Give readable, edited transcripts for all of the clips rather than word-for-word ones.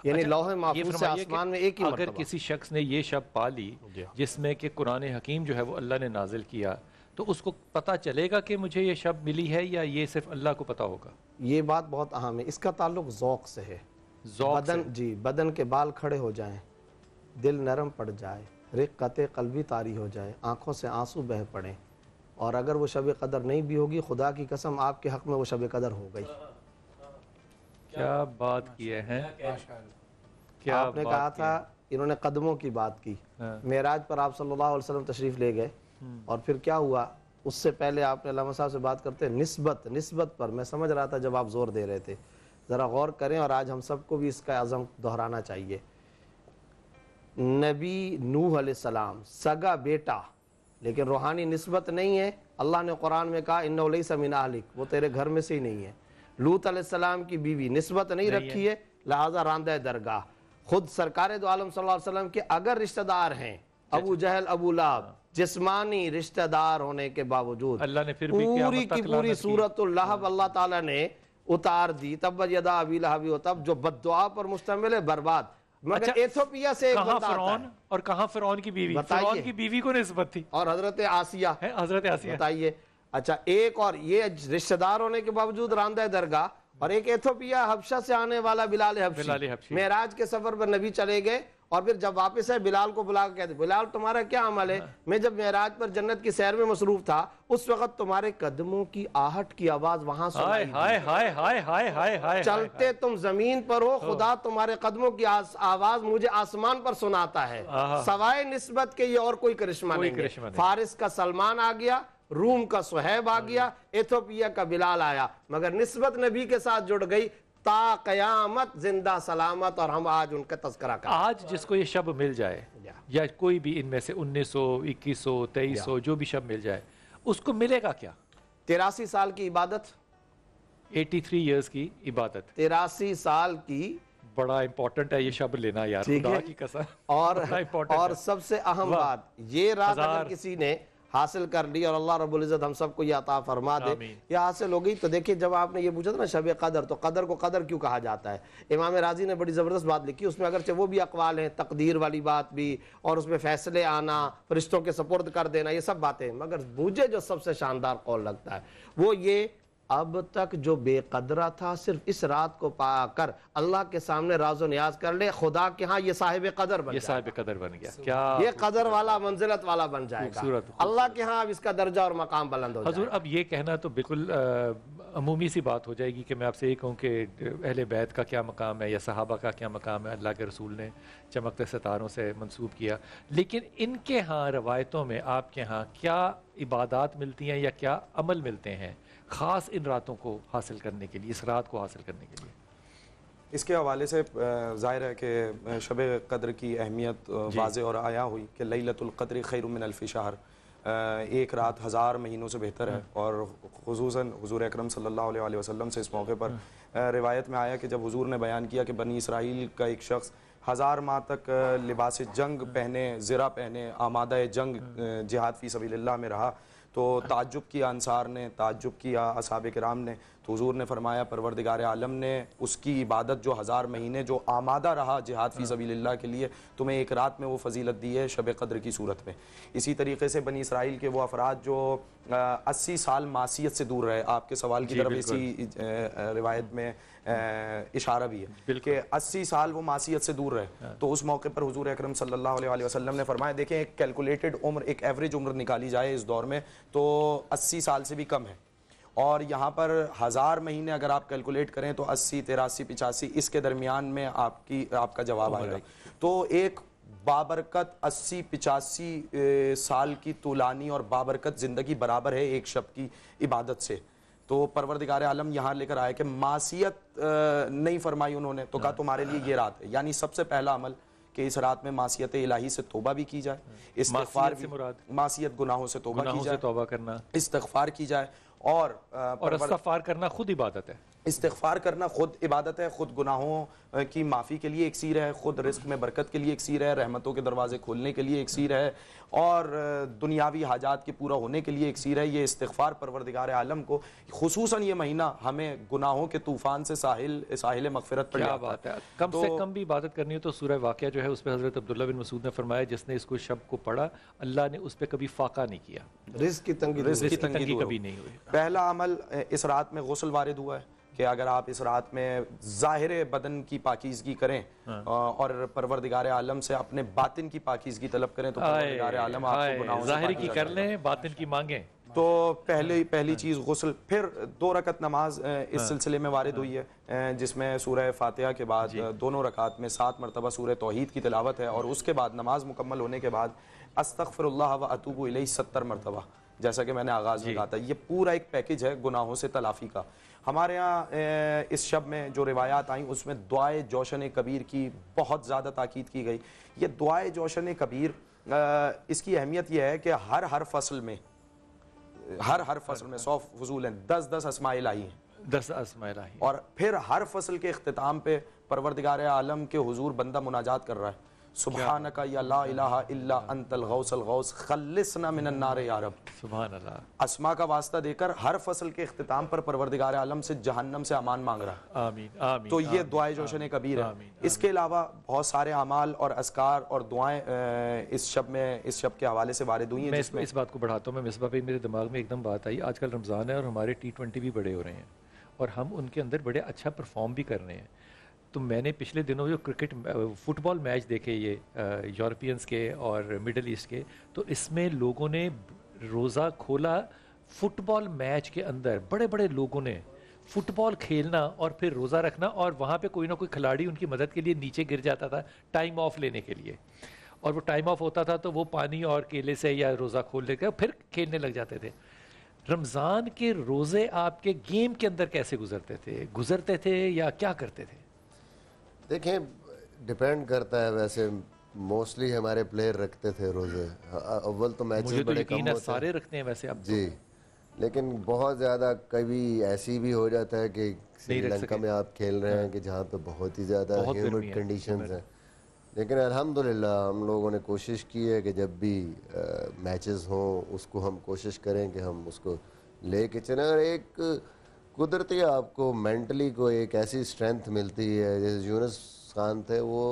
یعنی لوح محفوظ سے آسمان میں ایک ہی مرتبہ. اگر کسی شخص نے یہ شب پا لی جس میں کہ قرآن حکیم جو ہے وہ اللہ نے نازل کیا، تو اس کو پتہ چلے گا کہ مجھے یہ شب ملی ہے، یا یہ صرف اللہ کو پتہ ہوگا؟ یہ بات بہت اہم ہے. اس کا تعلق ذوق سے ہے. بدن جی بدن کے بال کھڑے ہو جائیں، دل نرم پڑ جائے، رقت قلبی طاری ہو جائے، آنکھوں سے آنسو بہہ پڑیں، اور اگر وہ شب قدر نہیں بھی ہوگی، خدا کی قسم آپ کے حق میں وہ شب قدر ہو گئی. کیا بات کیے ہیں. آپ نے کہا تھا، انہوں نے قدموں کی بات کی. معراج پر آپ صلی اللہ علیہ وسلم تشریف لے گئے، اور پھر کیا ہوا؟ اس سے پہلے آپ نے علامہ صاحب سے بات کرتے نسبت پر میں سمجھ رہا تھا جب آپ زور دے رہے تھے. ذرا غور کریں، اور آج ہم سب کو بھی اس کا عزم دہرانا چاہیے. نبی نوح علیہ السلام سگا بیٹا، لیکن روحانی نسبت نہیں ہے. اللہ نے قرآن میں کہا انہ لیس من اہلک، وہ تیرے گھر میں سے ہی نہیں ہے. لوط علیہ السلام کی بیوی نسبت نہیں رکھی ہے، لہذا راندہ درگاہ. خود سرکار دو عالم صلی اللہ علیہ وسلم کے اگر رشتہ دار ہیں ابو جہل ابو لہب، جسمانی رشتہ دار ہونے کے باوجود اللہ نے پھر بھی پوری کی پوری سورۃ اللہب اللہ تعالیٰ نے اتار دی. تبت یدا ابی لہب وتب، جو بد دعا پر مشتمل ہے، برباد. مگر ایتھوپیا سے ایک بندہ آتا ہے. اور کہاں فرعون کی بیوی؟ فرعون کی بیوی کو نسبت تھی. اور حضرت آسیہ. حضرت آسیہ. بتائیے. اچھا، ایک اور یہ رشتہ دار ہونے کے باوجود راندہ درگاہ، اور ایک ایتھوپیا حبشہ سے آنے والا بلال حبشی. معراج کے سفر پر نبی چلے گئے، اور پھر جب واپس ہے بلال کو بلا کے کہتے بلال تمہارا کیا عمل ہے؟ میں جب معراج پر جنت کی سیر میں مصروف تھا، اس وقت تمہارے قدموں کی آہٹ کی آواز وہاں سنائی دی. چلتے تم زمین پر ہو، خدا تمہارے قدموں کی آواز مجھے آسمان پر سناتا ہے. سوائے نسبت کے یہ اور کوئی کرشمہ نہیں ہے. فارس کا سلمان آ گیا، روم کا صہیب آ گیا، ایتھوپیا کا بلال آیا، مگر نسبت نبی کے ساتھ جڑ گئی تا قیامت زندہ سلامت. اور ہم آج ان کا تذکرہ کریں. آج جس کو یہ شب مل جائے، یا کوئی بھی ان میں سے 1900 2100 2300 جو بھی شب مل جائے، اس کو ملے گا کیا؟ 83 سال کی عبادت، 83 ایئرز کی عبادت. 83 سال کی. بڑا امپورٹنٹ ہے یہ شب لینا یار، خدا کی قسم. اور سب سے اہم بات، یہ رات اگر کسی نے حاصل کر لی، اور اللہ رب العزت ہم سب کو یہ عطا فرما دے، یہ حاصل ہو گئی. تو دیکھیں، جب آپ نے یہ پوچھا تھا نا شب قدر، تو قدر کو قدر کیوں کہا جاتا ہے؟ امام راضی نے بڑی زبردست بات لکھی. اس میں اگرچہ وہ بھی اقوال ہیں، تقدیر والی بات بھی، اور اس میں فیصلے آنا، فرشتوں کے سپرد کر دینا، یہ سب باتیں. مگر مجھے جو سب سے شاندار قول لگتا ہے وہ یہ، اب تک جو بے قدرہ تھا، صرف اس رات کو پا کر اللہ کے سامنے راز و نیاز کر لے، خدا کے ہاں یہ صاحب قدر بن گیا. کیا یہ قدر والا، منزلت والا بن جائے گا. اللہ کے ہاں اب اس کا درجہ اور مقام بلند ہو جائے گا. حضور، اب یہ کہنا تو بالکل عمومی سی بات ہو جائے گی کہ میں آپ سے یہ کہوں کہ اہل بیت کا کیا مقام ہے، یا صحابہ کا کیا مقام ہے. اللہ کے رسول نے چمکتے ستاروں سے منسوب کیا، لیکن ان کے ہاں روایتوں میں آپ کے ہاں کیا عبادات ملتی ہیں یا کیا عمل ملتے ہیں خاص ان راتوں کو حاصل کرنے کے لیے، اس رات کو حاصل کرنے کے لیے؟ اس کے حوالے سے ظاہر ہے کہ شب قدر کی اہمیت واضح اور آیا ہوئی کہ لیلۃ القدر خیر من الف شہر، ایک رات 1000 مہینوں سے بہتر ہے. اور خصوصاً حضور اکرم صلی اللہ علیہ وسلم سے اس موقع پر روایت میں آیا کہ جب حضور نے بیان کیا کہ بنی اسرائیل کا ایک شخص 1000 ماہ تک لباس جنگ پہنے، زرہ پہنے، آمادہ جنگ جہاد فی سبیل اللہ میں رہا، تو تعجب کیا انصار نے، تعجب کیا اصحاب کرام نے. تو حضور نے فرمایا پروردگار عالم نے اس کی عبادت جو 1000 مہینے جو آمادہ رہا جہاد فی سبیل اللہ کے لیے، تمہیں ایک رات میں وہ فضیلت دی ہے شب قدر کی صورت میں. اسی طریقے سے بنی اسرائیل کے وہ افراد جو 80 سال معصیت سے دور رہے، آپ کے سوال کی طرف اسی روایت میں اشارہ بھی ہے کہ 80 سال وہ معصیت سے دور رہے. تو اس موقع پر حضور اکرم صلی اللہ علیہ وسلم نے فرمایا دیکھیں ایک کیلکولیٹڈ عمر، ایک ایوریج عمر نکالی جائے اس دور میں تو 80 سال سے بھی کم ہے، اور یہاں پر 1000 مہینے اگر آپ کیلکولیٹ کریں تو 80 83 85 اس کے درمیان میں آپ کا جواب آئے گا. تو ایک بابرکت 80 85 سال کی طولانی اور بابرکت زندگی برابر ہے ایک شب کی عبادت سے. تو پروردگار عالم یہاں لے کر آئے کہ معصیت نہیں فرمائی انہوں نے، تو کہا تمہارے لیے یہ رات ہے. یعنی سب سے پہلا عمل کہ اس رات میں معصیت الہی سے توبہ بھی کی جائے، استغفار بھی، معصیت گناہوں سے توبہ کی جائے، توبہ کرنا، استغفار کی جائے، اور استغفار کرنا خود عبادت ہے. استغفار کرنا خود عبادت ہے، خود گناہوں کی معافی کے لیے اکسیر ہے، خود رزق میں برکت کے لیے اکسیر ہے، رحمتوں کے دروازے کھولنے کے لیے اکسیر ہے، اور دنیاوی حاجات کے پورا ہونے کے لیے اکسیر ہے۔ یہ استغفار پروردگار عالم کو خصوصاً یہ مہینہ ہمیں گناہوں کے طوفان سے ساحل مغفرت پر کیا بات ہے، کم سے کم بھی عبادت کرنی ہے تو سورہ واقعہ جو ہے اس پہ حضرت عبداللہ بن مسعود نے فرمایا جس نے اس کو شب کو پڑھا اللہ نے اس پہ کبھی فاقہ نہیں کیا، رزق کی تنگی کبھی نہیں ہوئی۔ پہلا عمل اس رات میں غسل وارد ہوا ہے کہ اگر آپ اس رات میں ظاہر بدن کی پاکیزگی کریں اور پروردگار عالم سے اپنے باطن کی پاکیزگی طلب کریں تو پروردگار عالم آپ کو گناہوں سے ظاہر کی کر لیں باطن کی مانگیں۔ تو پہلی چیز غسل، پھر 2 رکعت نماز اس سلسلے میں وارد ہوئی ہے جس میں سورہ فاتحہ کے بعد دونوں رکعت میں 7 مرتبہ سورہ توحید کی تلاوت ہے، اور اس کے بعد نماز مکمل ہونے کے بعد استغفر اللہ و اتوب الیہ 70 مرتبہ، جیسا کہ میں نے آغاز میں کہا تھا۔ یہ پورا ایک پیکج ہے گناہوں سے تلافی کا۔ ہمارے ہاں اس شب میں جو روایات آئیں اس میں دعائے جوشن کبیر کی بہت زیادہ تاکید کی گئی۔ یہ دعائے جوشن کبیر، اس کی اہمیت یہ ہے کہ ہر فصل میں 100 فضول ہیں، 10 اسماء الہی ہیں، 10 اسماء الہی، اور پھر ہر فصل کے اختتام پہ پروردگار عالم کے حضور بندہ مناجات کر رہا ہے، سبحانک یا لا الہ الا انت الغوث الغوث خلصنا من النار یا رب۔ سبحان اللہ، اسما کا واسطہ دے کر ہر فصل کے اختتام پر پروردگار عالم سے جہنم سے امان مانگ رہا ہے۔ آمین آمین۔ تو یہ دعائے جوشن کبیر ہے۔ اس کے علاوہ بہت سارے اعمال اور اذکار اور دعائیں اس شب کے حوالے سے وارد ہوئی ہیں۔ میں اس بات کو بڑھاتا ہوں، میں مصباح بھائی میرے دماغ میں ایک دم بات آئی، آج کل رمضان ہے اور ہمارے T20 بھی بڑے ہو رہے ہیں اور ہم ان کے اندر بڑے اچھا پرفارم بھی کر رہے ہیں۔ تو میں نے پچھلے دنوں جو فٹ بال میچ دیکھے یہ یورپینس کے اور مڈل ایسٹ کے، تو اس میں لوگوں نے روزہ کھولا فٹ بال میچ کے اندر، بڑے بڑے لوگوں نے فٹ بال کھیلنا اور پھر روزہ رکھنا، اور وہاں پہ کوئی نہ کوئی کھلاڑی ان کی مدد کے لیے نیچے گر جاتا تھا ٹائم آف لینے کے لیے، اور وہ ٹائم آف ہوتا تھا تو وہ پانی اور کیلے سے یا روزہ کھول لے کے پھر کھیلنے لگ جاتے تھے۔ رمضان کے روزے آپ کے گیم کے اندر کیسے گزرتے تھے یا کیا کرتے تھے؟ دیکھیں ڈیپینڈ کرتا ہے، ویسے موسٹلی ہمارے پلیئر رکھتے تھے روزے، اول تو میچز بڑے کم ہوتے سارے رکھتے ہیں ویسے اب جی، لیکن بہت زیادہ کبھی ایسی بھی ہو جاتا ہے کہ سری لنکا میں آپ کھیل رہے ہیں کہ جہاں پہ بہت ہی زیادہ ہیومڈ کنڈیشنز ہیں، لیکن الحمدللہ ہم لوگوں نے کوشش کی ہے کہ جب بھی میچز ہوں اس کو ہم کوشش کریں کہ ہم اس کو لے کے چلیں، اور ایک قدرتی آپ کو مینٹلی کو ایک ایسی اسٹرینتھ ملتی ہے، جیسے یونس خان تھے وہ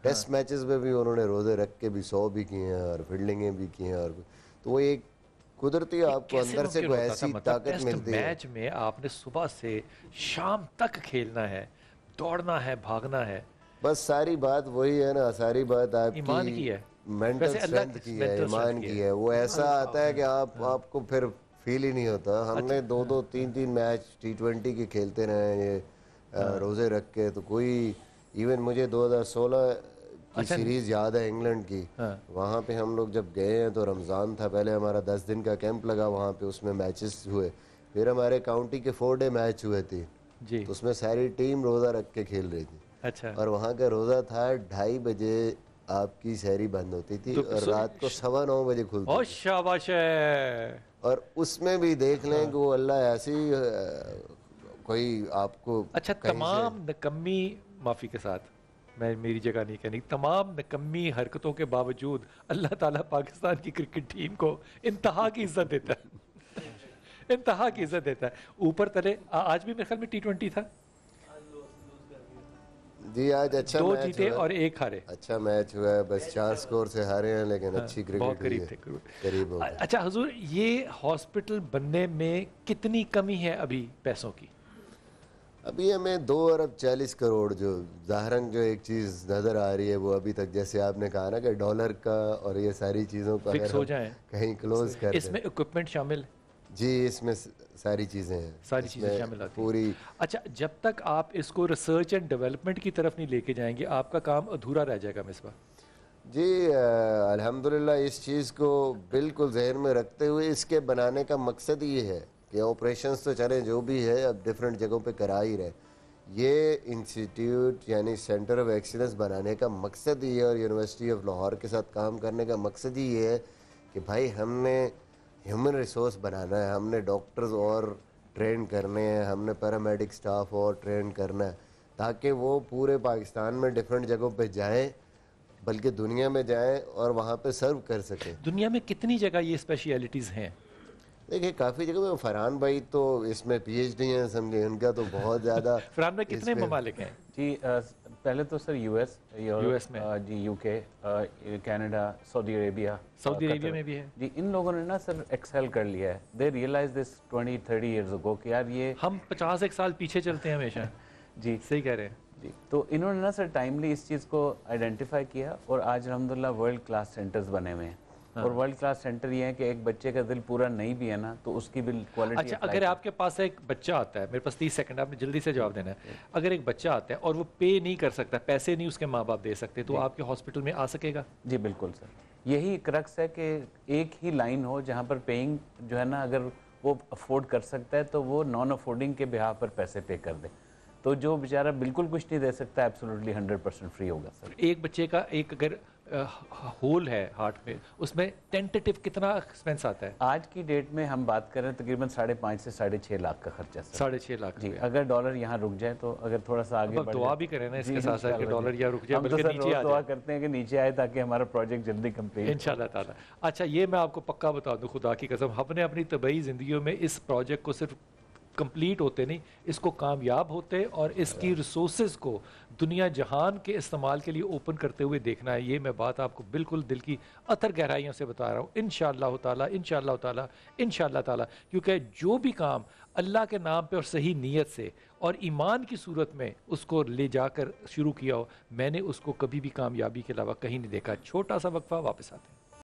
ٹیسٹ میچز میں بھی انہوں نے روزے رکھ کے بھی 100 بھی کیے ہیں اور فیلڈنگیں بھی کی ہیں، اور تو وہ ایک قدرتی آپ کو اندر سے کوئی ایسی طاقت ملتی ہے۔ میچ میں آپ نے صبح سے شام تک کھیلنا ہے، دوڑنا ہے، بھاگنا ہے، بس ساری بات وہی ہے نا، ساری بات آپ ایمان کی ہے، مینٹل اسٹرینتھ کی ہے، ایمان کی ہے۔ وہ ایسا آتا ہے کہ آپ کو پھر فیل ہی نہیں ہوتا۔ ہم نے 2-2 3-3 میچ T20 کے کھیلتے رہے ہیں یہ روزے رکھ کے، تو کوئی ایون مجھے 2016 کی سیریز یاد ہے انگلینڈ کی، وہاں پہ ہم لوگ جب گئے ہیں تو رمضان تھا، پہلے ہمارا 10 دن کا کیمپ لگا وہاں پہ، اس میں میچز ہوئے، پھر ہمارے کاؤنٹی کے 4 ڈے میچ ہوئے تھے، تو اس میں ساری ٹیم روزہ رکھ کے کھیل رہی تھی، اور وہاں کا روزہ تھا 2:30 بجے آپ کی سحری بند ہوتی تھی اور رات کو 9:15 بجے کھلتی تھی۔ شاباش ہے۔ اور اس میں بھی دیکھ لیں کہ وہ اللہ ایسی کوئی آپ کو اچھا، تمام نکمی، معافی کے ساتھ میں میری جگہ نہیں کہنی، تمام نکمی حرکتوں کے باوجود اللہ تعالیٰ پاکستان کی کرکٹ ٹیم کو انتہا کی عزت دیتا ہے، انتہا کی عزت دیتا ہے اوپر تلے۔ آج بھی میرے خیال میں T20 تھا جی، آج اچھا 2 میچ جیتے اور 1 ہارے، اچھا میچ ہوا ہے، بس 4 سکور سے ہارے ہیں، لیکن اچھی کرکٹ بہت قریب تھے، قریب ہو گئے۔ اچھا حضور، یہ ہاسپٹل بننے میں کتنی کمی ہے ابھی پیسوں کی؟ ابھی ہمیں 2.40 ارب جو ظاہراً جو ایک چیز نظر آ رہی ہے وہ ابھی تک، جیسے آپ نے کہا نا کہ ڈالر کا اور یہ ساری چیزوں کا فکس ہو جائیں، کہیں کلوز کر دیں، اس میں اکوپمنٹ شامل، جی اس میں ساری چیزیں ہیں، ساری چیزیں شامل آتی ہیں پوری۔ اچھا، جب تک آپ اس کو ریسرچ اینڈ ڈیولپمنٹ کی طرف نہیں لے کے جائیں گے آپ کا کام ادھورا رہ جائے گا مصباح جی الحمدللہ اس چیز کو بالکل ذہن میں رکھتے ہوئے اس کے بنانے کا مقصد یہ ہے کہ آپریشنز تو چلیں جو بھی ہے اب ڈیفرنٹ جگہوں پہ کرا ہی رہے، یہ انسٹیٹیوٹ یعنی سینٹر آف ایکسیلنس بنانے کا مقصد ہی ہے، اور یونیورسٹی آف لاہور کے ساتھ کام کرنے کا مقصد ہی یہ ہے کہ بھائی ہم نے ہیومن ریسورس بنانا ہے، ہم نے ڈاکٹرز اور ٹرین کرنے ہیں, ہم نے پیرامیڈک سٹاف اور ٹرین کرنا ہے تاکہ وہ پورے پاکستان میں ڈفرینٹ جگہوں پہ جائیں, بلکہ دنیا میں جائیں اور وہاں پہ سرو کر سکیں. دنیا میں کتنی جگہ یہ اسپیشلٹیز ہیں؟ دیکھیں کافی جگہ میں, فرحان بھائی تو اس میں پی ایچ ڈی ہیں سمجھے, ان کا تو بہت زیادہ. فرحان بھائی کتنے ممالک ہیں؟ جی پہلے تو سر یو ایس میں, جی یو کے, کینیڈا, سعودی عربیہ میں بھی ہے جی. ان لوگوں نے نا سر ایکسیل کر لیا ہے. دے ریئلائز دس 20-30 ایئرز اگو کہ یار یہ ہم 51 سال پیچھے چلتے ہیں ہمیشہ. جی صحیح کہہ رہے ہیں جی. تو انہوں نے نا سر ٹائملی اس چیز کو آئیڈینٹیفائی کیا اور آج الحمدللہ ورلڈ کلاس سینٹرز بنے ہوئے ہیں. اور ورلڈ کلاس سینٹر یہ ہے کہ ایک بچے کا دل پورا نہیں بھی ہے نا تو اس کی بھی کوالٹی. اچھا اگر آپ کے پاس ایک بچہ آتا ہے, میرے پاس 30 سیکنڈ, آپ نے جلدی سے جواب دینا ہے. اگر ایک بچہ آتا ہے اور وہ پے نہیں کر سکتا, پیسے نہیں اس کے ماں باپ دے سکتے, تو آپ کے ہاسپٹل میں آ سکے گا؟ جی بالکل سر, یہی کرکس ہے کہ ایک ہی لائن ہو جہاں پر پیئنگ جو ہے نا, اگر وہ افورڈ کر سکتا ہے تو وہ نان افورڈنگ کے بہاف پر پیسے پے کر دے. تو جو بیچارہ بالکل کچھ نہیں دے سکتا ایبسولوٹلی 100% فری ہوگا سر. ایک بچے کا ایک اگر ہول ہے ہارٹ میں, اس میں ٹینٹیٹیو کتنا ایکسپینس آتا ہے؟ آج کی ڈیٹ میں ہم بات کریں تقریباً 5.5 سے 6.5 لاکھ کا خرچہ سر. 6.5 لاکھ جی. اگر ڈالر یہاں رک جائے تو, اگر تھوڑا سا آگے بڑھ دعا بھی کریں نا اس کے ساتھ ساتھ کہ ڈالر یا رک جائے بلکہ نیچے آ جائے. دعا کرتے ہیں کہ نیچے آئے تاکہ ہمارا پروجیکٹ جلدی کمپلیٹ انشاءاللہ تعالیٰ. اچھا یہ میں آپ کو پکا بتا دوں خدا کی قسم, ہم نے اپنی طبعی زندگیوں میں اس پروجیکٹ کو صرف کمپلیٹ ہوتے نہیں, اس کو کامیاب ہوتے اور اس کی ریسورسز کو دنیا جہان کے استعمال کے لیے اوپن کرتے ہوئے دیکھنا ہے. یہ میں بات آپ کو بالکل دل کی اتر گہرائیوں سے بتا رہا ہوں. انشاءاللہ تعالیٰ انشاءاللہ تعالیٰ انشاءاللہ تعالیٰ, کیونکہ جو بھی کام اللہ کے نام پہ اور صحیح نیت سے اور ایمان کی صورت میں اس کو لے جا کر شروع کیا ہو, میں نے اس کو کبھی بھی کامیابی کے علاوہ کہیں نہیں دیکھا. چھوٹا سا وقفہ, واپس آتے ہیں.